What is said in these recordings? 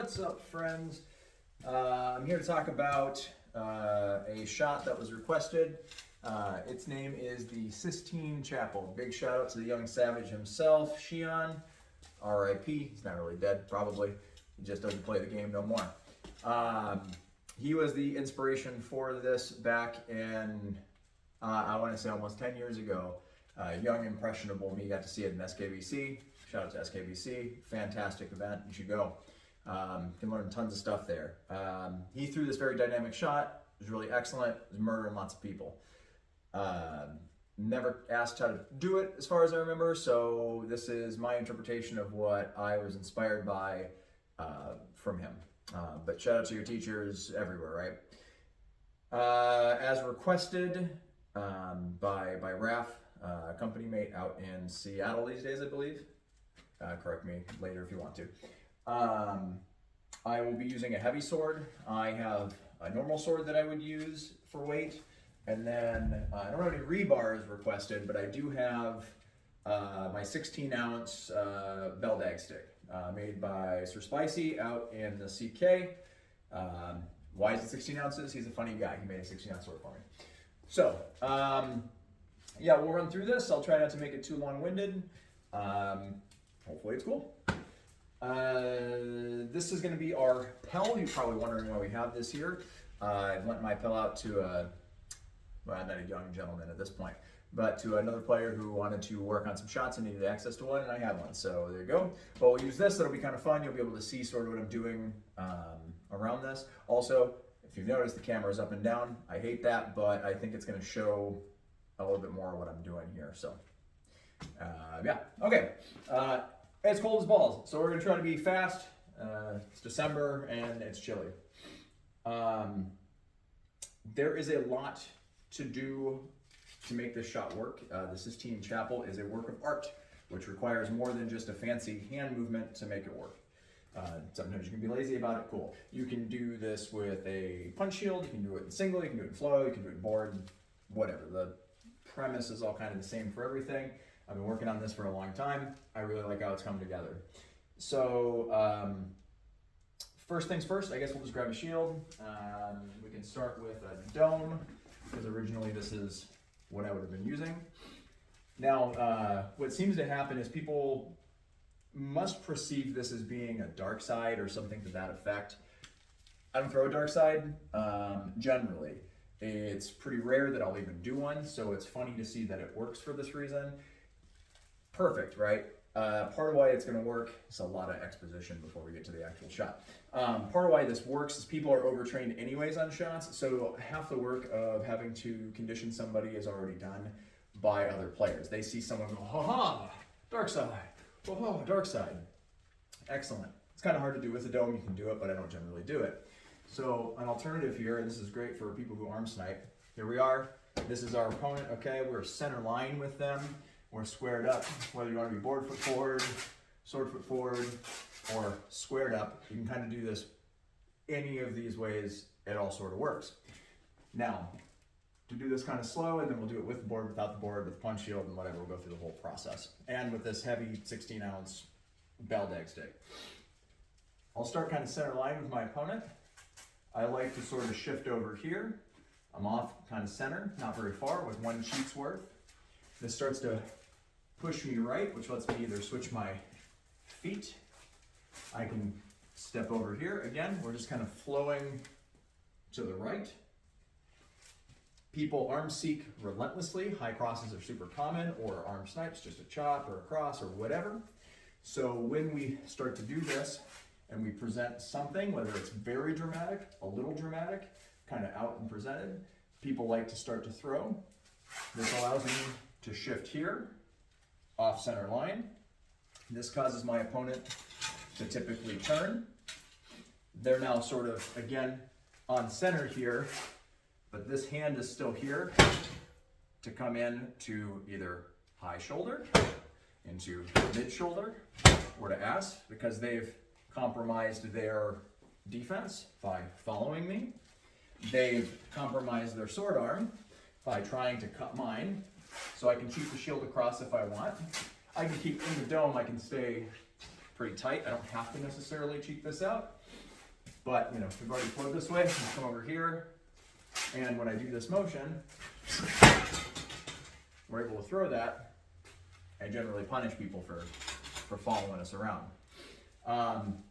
What's up, friends? I'm here to talk about a shot that was requested. Its name is the Sistine Chapel. Big shout out to the young savage himself, Shion. R.I.P. He's not really dead, probably. He just doesn't play the game no more. He was the inspiration for this back in, I want to say almost 10 years ago. Young, impressionable me got to see it in SKBC. Shout out to SKBC. Fantastic event. You should go. Can learn tons of stuff there. He threw this very dynamic shot. It was really excellent. It was murdering lots of people. Never asked how to do it as far as I remember, so this is my interpretation of what I was inspired by from him. But shout out to your teachers everywhere, right? As requested by Raf, a company mate out in Seattle these days, I believe. Correct me later if you want to. I will be using a heavy sword. I have a normal sword that I would use for weight, and then I don't have any rebars requested, but I do have my 16-ounce Beldag stick made by Sir Spicy out in the CK. Why is it 16 ounces? He's a funny guy. He made a 16-ounce sword for me. So, yeah, we'll run through this. I'll try not to make it too long-winded. Hopefully it's cool. This is going to be our Pell. You're probably wondering why we have this here. I've lent my Pell out to well, I'm not a young gentleman at this point, but to another player who wanted to work on some shots and needed access to one, and I had one. So there you go. But we'll use this. That'll be kind of fun. You'll be able to see sort of what I'm doing around this. Also, if you've noticed, the camera is up and down. I hate that, but I think it's going to show a little bit more of what I'm doing here. So, yeah. Okay. It's cold as balls, so we're going to try to be fast. It's December, and it's chilly. There is a lot to do to make this shot work. The Sistine Chapel is a work of art, which requires more than just a fancy hand movement to make it work. Sometimes you can be lazy about it, cool. You can do this with a punch shield, you can do it in single, you can do it in flow, you can do it in board, whatever. The premise is all kind of the same for everything. I've been working on this for a long time. I really like how it's come together. So, first things first, I guess we'll just grab a shield. We can start with a dome, because originally this is what I would have been using. Now, what seems to happen is people must perceive this as being a dark side or something to that effect. I don't throw a dark side, generally. It's pretty rare that I'll even do one, so it's funny to see that it works for this reason. Perfect, right? Part of why it's going to work, it's a lot of exposition before we get to the actual shot. Part of why this works is people are overtrained anyways on shots, so half the work of having to condition somebody is already done by other players. They see someone go, ha-ha, dark side, ha-ha, dark side. Excellent. It's kind of hard to do with a dome. You can do it, but I don't generally do it. So an alternative here, and this is great for people who arm snipe. Here we are. This is our opponent, okay? We're center line with them. We're squared up, whether you want to be board foot forward, sword foot forward, or squared up. You can kind of do this any of these ways. It all sort of works. Now, to do this kind of slow, and then we'll do it with the board, without the board, with punch shield and whatever. We'll go through the whole process. And with this heavy 16-ounce Beldag stick. I'll start kind of center line with my opponent. I like to sort of shift over here. I'm off kind of center, not very far, with one cheek's worth. This starts to push me right, which lets me either switch my feet. I can step over here. Again, we're just kind of flowing to the right. People arm seek relentlessly. High crosses are super common, or arm snipes, just a chop or a cross or whatever. So when we start to do this and we present something, whether it's very dramatic, a little dramatic, kind of out and presented, people like to start to throw. This allows me to shift here, off center line. This causes my opponent to typically turn. They're now sort of, again, on center here, but this hand is still here to come in to either high shoulder, into mid shoulder, or to ass, because they've compromised their defense by following me. They've compromised their sword arm by trying to cut mine. So I can keep the shield across if I want. I can keep in the dome, I can stay pretty tight. I don't have to necessarily cheat this out, but you know, we've already flowed this way. Let's come over here, and when I do this motion, we're able to throw that. I generally punish people for following us around.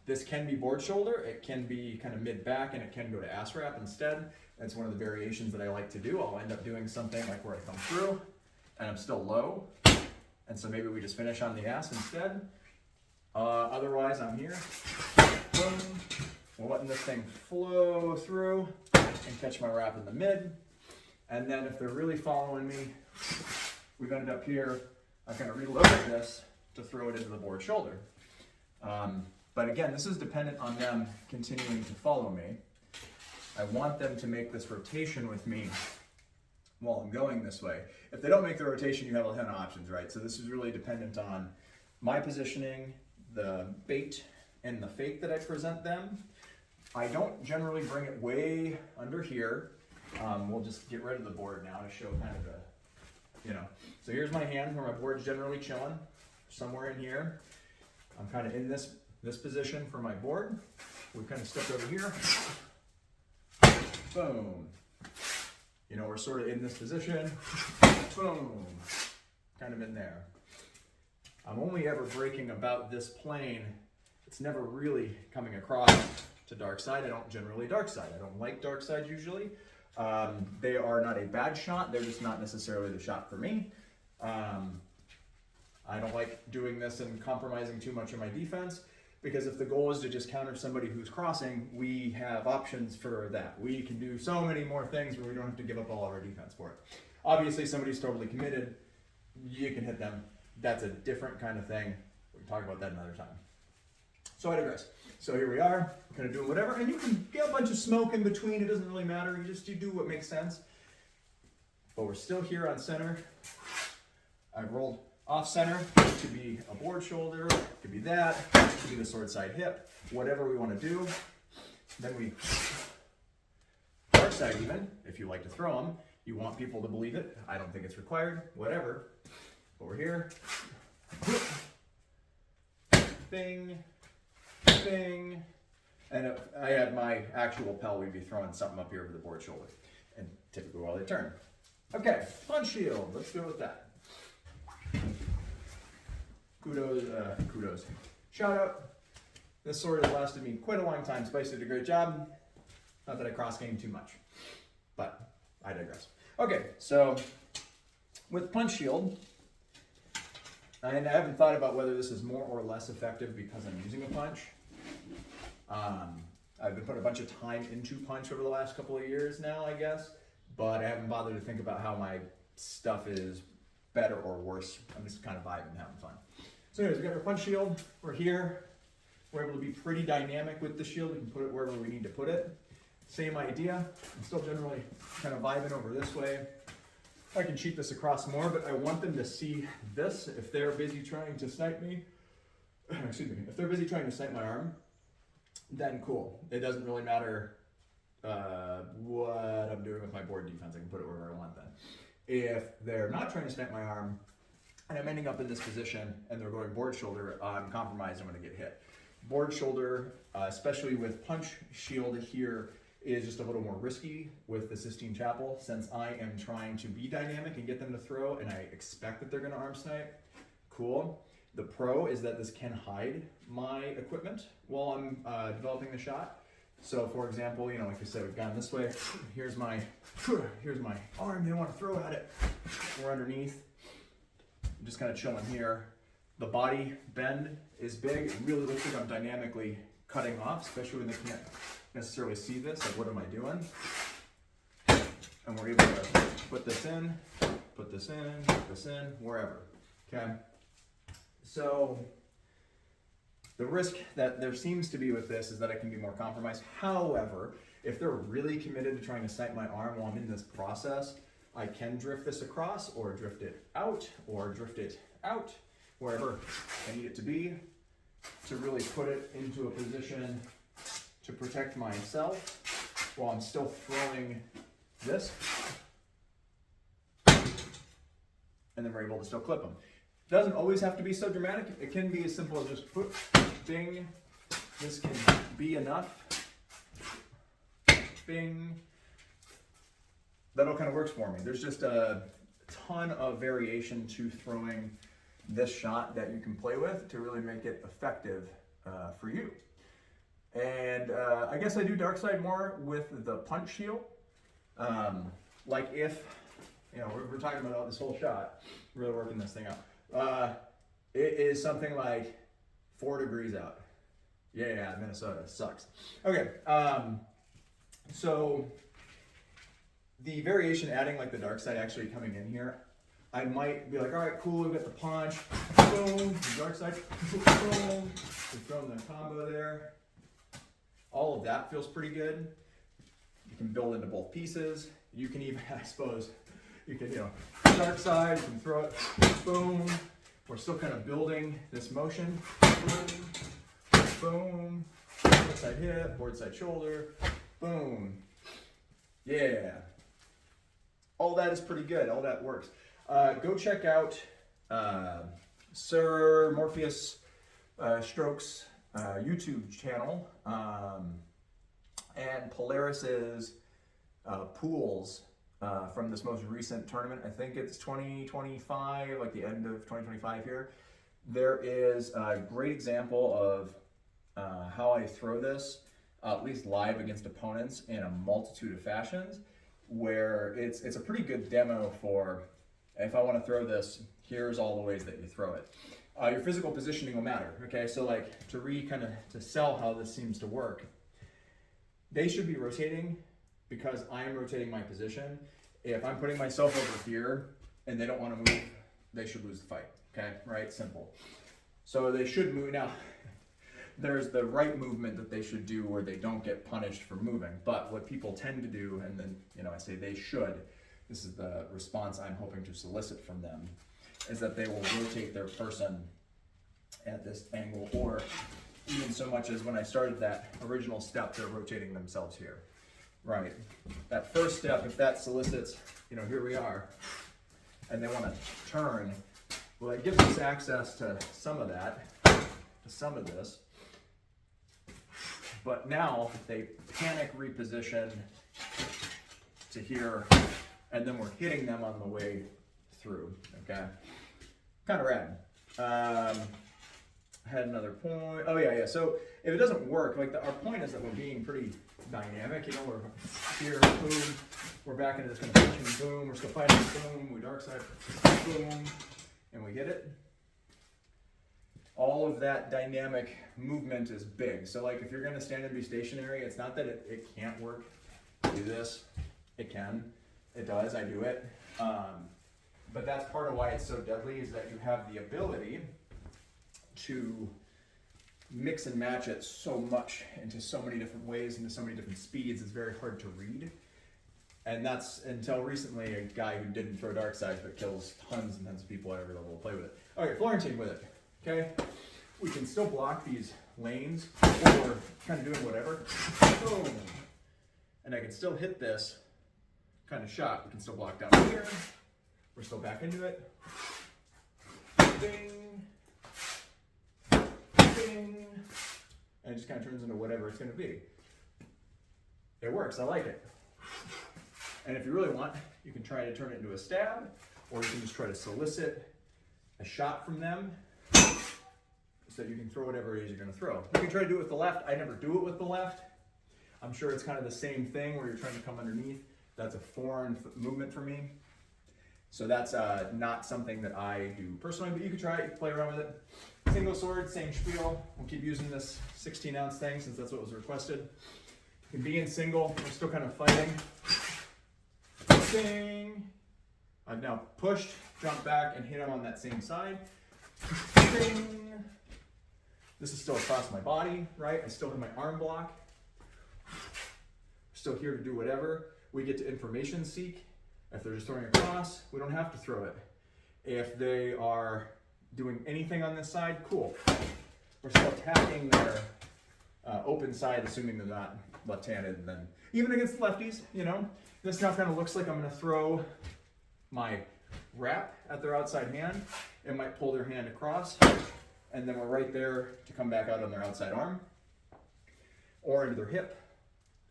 This can be board shoulder, it can be kind of mid-back, and it can go to ass wrap instead. That's one of the variations that I like to do. I'll end up doing something like where I come through, and I'm still low, and so maybe we just finish on the ass instead. Otherwise, I'm here, boom, we're letting this thing flow through and catch my wrap in the mid. And then if they're really following me, we've ended up here, I kind of reloaded this to throw it into the board shoulder. But again, this is dependent on them continuing to follow me. I want them to make this rotation with me while I'm going this way. If they don't make the rotation, you have a ton of options, right? So this is really dependent on my positioning, the bait, and the fake that I present them. I don't generally bring it way under here. We'll just get rid of the board now to show kind of the, you know. So here's my hand where my board's generally chilling, somewhere in here. I'm kind of in this position for my board. We kind of stepped over here. Boom. You know, we're sort of in this position. Boom. Kind of in there. I'm only ever breaking about this plane. It's never really coming across to dark side. I don't generally dark side. I don't like dark side usually. They are not a bad shot. They're just not necessarily the shot for me. I don't like doing this and compromising too much of my defense, because if the goal is to just counter somebody who's crossing, we have options for that. We can do so many more things where we don't have to give up all of our defense for it. Obviously, somebody's totally committed, you can hit them. That's a different kind of thing. We can talk about that another time. So I digress. So here we are, kind of doing whatever, and you can get a bunch of smoke in between. It doesn't really matter. You do what makes sense. But we're still here on center. I've rolled off center. It could be a board shoulder, it could be that, it could be the sword side hip, whatever we want to do. Then we dark side even, if you like to throw them. You want people to believe it. I don't think it's required, whatever. But we're here. Bing, bing. And if I had my actual Pel, we'd be throwing something up here over the board shoulder. And typically while they turn. Okay, punch shield, let's go with that. Kudos. Shout out. This sword has lasted me quite a long time. Spice did a great job. Not that I cross-game too much, but I digress. Okay, so with punch shield, and I haven't thought about whether this is more or less effective because I'm using a punch. I've been putting a bunch of time into punch over the last couple of years now, I guess, but I haven't bothered to think about how my stuff is better or worse. I'm just kind of vibing, having fun. So anyways, we got our punch shield. We're here. We're able to be pretty dynamic with the shield. We can put it wherever we need to put it. Same idea. I'm still generally kind of vibing over this way. I can cheat this across more, but I want them to see this. If they're busy trying to snipe me, if they're busy trying to snipe my arm, then cool. It doesn't really matter what I'm doing with my board defense. I can put it wherever I want then. If they're not trying to snipe my arm, and I'm ending up in this position, and they're going board shoulder, I'm compromised, I'm gonna get hit. Board shoulder, especially with punch shield here, is just a little more risky with the Sistine Chapel, since I am trying to be dynamic and get them to throw, and I expect that they're gonna arm snipe. Cool. The pro is that this can hide my equipment while I'm developing the shot. So for example, you know, like I said, we've gone this way. Here's my arm, they want to throw at it. We're underneath. I'm just kind of chilling here. The body bend is big. It really looks like I'm dynamically cutting off, especially when they can't necessarily see this. Like, what am I doing? And we're able to put this in, put this in, wherever. Okay. So the risk that there seems to be with this is that I can be more compromised. However, if they're really committed to trying to snipe my arm while I'm in this process, I can drift this across, or drift it out, wherever I need it to be, to really put it into a position to protect myself while I'm still throwing this. And then we're able to still clip them. It doesn't always have to be so dramatic. It can be as simple as just Bing. This can be enough. Bing. That all kind of works for me. There's just a ton of variation to throwing this shot that you can play with to really make it effective for you. And I guess I do dark side more with the punch shield. Like if, you know, we're talking about this whole shot, really working this thing out. It is something like 4 degrees out. Yeah, Minnesota sucks. Okay, so the variation adding like the dark side actually coming in here, I might be like, all right, cool, we got the punch, boom, the dark side, boom, we've thrown the combo there. All of that feels pretty good. You can build into both pieces. You can even, I suppose, you can, you know, dark side, you can throw it, boom. We're still kind of building this motion, boom, boom, board side hip, board side shoulder, boom. Yeah. All that is pretty good, all that works. Go check out Sir Morpheus Strokes YouTube channel and Polaris's pools from this most recent tournament. I think it's 2025, like the end of 2025 here. There is a great example of how I throw this, at least live against opponents in a multitude of fashions, where it's a pretty good demo for, if I want to throw this, here's all the ways that you throw it. Your physical positioning will matter, okay? So like to sell how this seems to work, they should be rotating because I am rotating my position. If I'm putting myself over here and they don't want to move, they should lose the fight, okay? Right, simple. So they should move. Now, there's the right movement that they should do where they don't get punished for moving. But what people tend to do, and then, you know, I say they should, this is the response I'm hoping to solicit from them, is that they will rotate their person at this angle, or even so much as when I started that original step, they're rotating themselves here. Right. That first step, if that solicits, you know, here we are, and they want to turn, well, it gives us access to some of that, to some of this. But now they panic reposition to here, and then we're hitting them on the way through, okay? Kind of rad. I had another point. Oh yeah. So if it doesn't work, like our point is that we're being pretty dynamic. You know, we're here, boom. We're back into this kind of punching, boom. We're still fighting, boom. We dark side, boom, and we get it. All of that dynamic movement is big. So like if you're going to stand and be stationary, it's not that it can't work. Do this. It can. It does. I do it. But that's part of why it's so deadly, is that you have the ability to mix and match it so much into so many different ways, into so many different speeds. It's very hard to read. And that's until recently a guy who didn't throw dark sides but kills tons and tons of people at every level will play with it. Okay, Florentine with it. Okay, we can still block these lanes, or we're kind of doing whatever. Boom. And I can still hit this kind of shot. We can still block down here. We're still back into it. Ding. Ding. And it just kind of turns into whatever it's going to be. It works. I like it. And if you really want, you can try to turn it into a stab, or you can just try to solicit a shot from them so you can throw whatever it is you're going to throw. You can try to do it with the left. I never do it with the left. I'm sure it's kind of the same thing where you're trying to come underneath. That's a foreign movement for me. So that's not something that I do personally, but you can try it, you can play around with it. Single sword, same spiel. We'll keep using this 16-ounce thing since that's what was requested. You can be in single, we're still kind of fighting. Ding. I've now pushed, jumped back, and hit him on that same side. Ding. This is still across my body, right? I still have my arm block. Still here to do whatever. We get to information seek. If they're just throwing across, we don't have to throw it. If they are doing anything on this side, cool. We're still attacking their open side, assuming they're not left-handed. And then even against lefties, you know, this now kind of looks like I'm going to throw my wrap at their outside hand. It might pull their hand across. and then we're right there to come back out on their outside arm, or into their hip,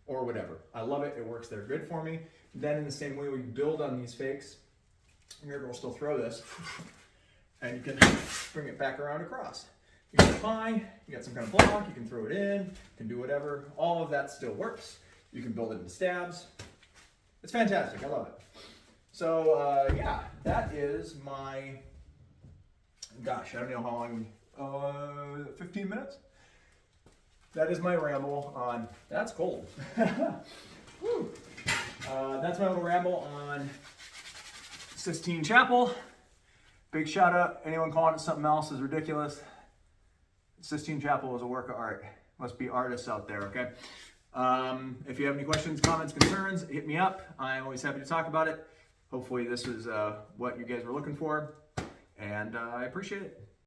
or whatever. I love it, it works there good for me. Then in the same way we build on these fakes, here we'll still throw this, and you can bring it back around across. You can apply, you got some kind of block, you can throw it in, you can do whatever. All of that still works. You can build it into stabs. It's fantastic, I love it. So yeah, that is my, gosh, I don't know how long, 15 minutes? That is my ramble on, that's cold. Woo. That's my little ramble on Sistine Chapel. Big shout out, anyone calling it something else is ridiculous. Sistine Chapel is a work of art. Must be artists out there, okay? If you have any questions, comments, concerns, hit me up. I'm always happy to talk about it. Hopefully this was what you guys were looking for, and I appreciate it.